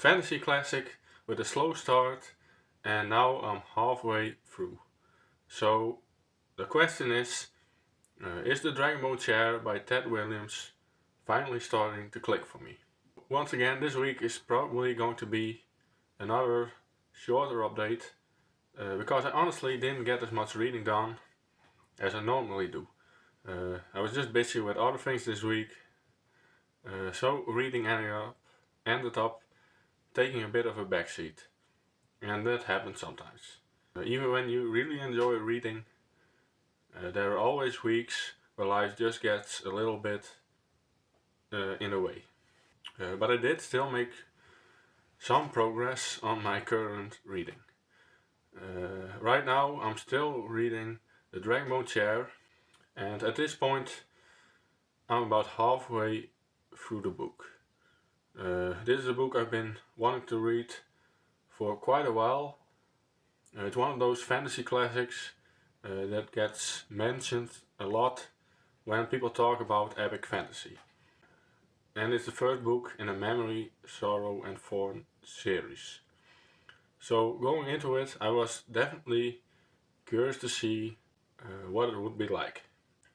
fantasy classic with a slow start, and now I'm halfway through. So the question is the Dragonbone Chair by Ted Williams finally starting to click for me? Once again, this week is probably going to be another shorter update because I honestly didn't get as much reading done as I normally do. I was just busy with other things this week, so reading ended up taking a bit of a backseat, and that happens sometimes. Even when you really enjoy reading, there are always weeks where life just gets a little bit in the way. But I did still make some progress on my current reading. Right now I'm still reading the Dragonbone Chair, and at this point I'm about halfway through the book. This is a book I've been wanting to read for quite a while. It's one of those fantasy classics that gets mentioned a lot when people talk about epic fantasy. And it's the first book in a Memory, Sorrow and Thorn series. So going into it, I was definitely curious to see what it would be like.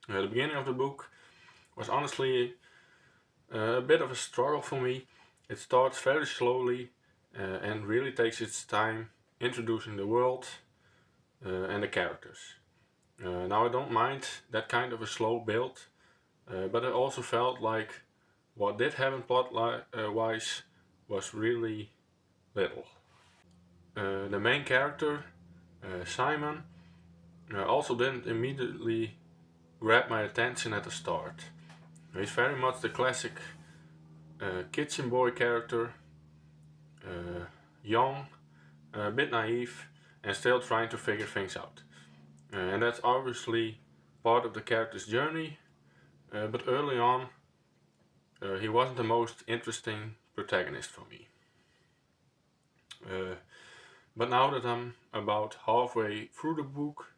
The beginning of the book was honestly a bit of a struggle for me. It starts very slowly and really takes its time introducing the world and the characters. Now I don't mind that kind of a slow build, but it also felt like what did happen plot-wise was really little. The main character, Simon, also didn't immediately grab my attention at the start. He's very much the classic kitchen boy character, young, a bit naive, and still trying to figure things out. And that's obviously part of the character's journey, but early on he wasn't the most interesting protagonist for me. But now that I'm about halfway through the book,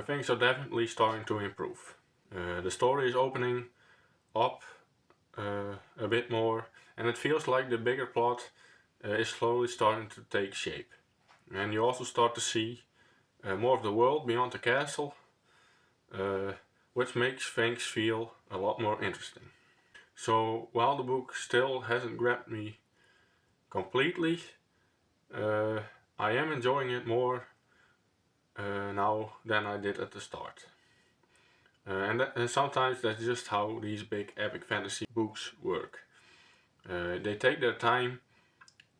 things are definitely starting to improve. The story is opening up a bit more, and it feels like the bigger plot is slowly starting to take shape. And you also start to see more of the world beyond the castle, which makes things feel a lot more interesting. So while the book still hasn't grabbed me completely, I am enjoying it more now than I did at the start. And sometimes that's just how these big epic fantasy books work. They take their time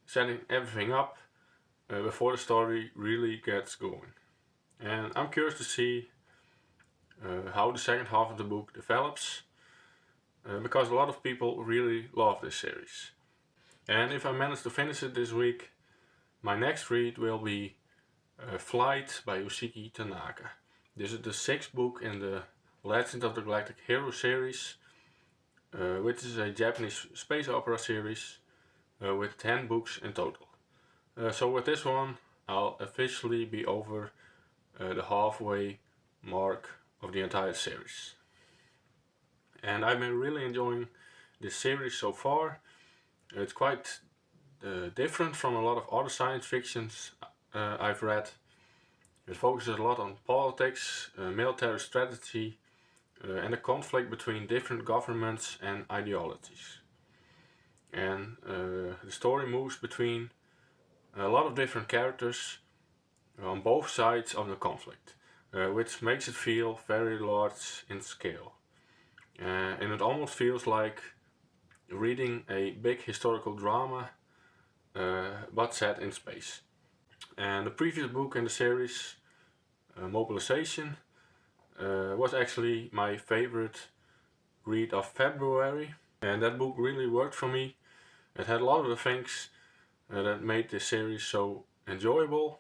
setting everything up before the story really gets going. And I'm curious to see how the second half of the book develops, because a lot of people really love this series. And if I manage to finish it this week, my next read will be Flight by Yoshiki Tanaka. This is the 6th book in the Legend of the Galactic Heroes series, which is a Japanese space opera series with 10 books in total. So with this one, I'll officially be over the halfway mark of the entire series. And I've been really enjoying this series so far. It's quite different from a lot of other science fictions I've read. It focuses a lot on politics, military strategy, and the conflict between different governments and ideologies. And the story moves between a lot of different characters on both sides of the conflict, which makes it feel very large in scale. And it almost feels like reading a big historical drama, but set in space. And the previous book in the series, Mobilization, was actually my favorite read of February, and that book really worked for me. It had a lot of the things that made this series so enjoyable.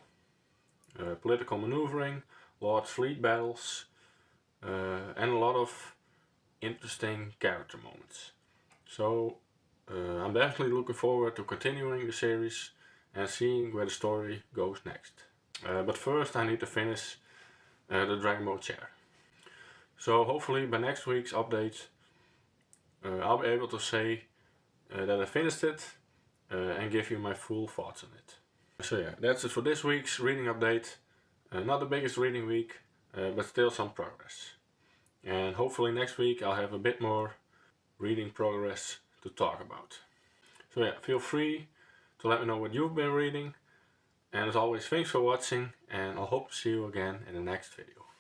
Political maneuvering, large fleet battles, and a lot of interesting character moments. So I'm definitely looking forward to continuing the series and seeing where the story goes next. But first I need to finish the Dragonbone Chair. So hopefully by next week's update I'll be able to say that I finished it, and give you my full thoughts on it. So yeah, that's it for this week's reading update. Not the biggest reading week, but still some progress. And hopefully next week I'll have a bit more reading progress to talk about. So yeah, feel free to let me know what you've been reading. And as always, thanks for watching, and I hope to see you again in the next video.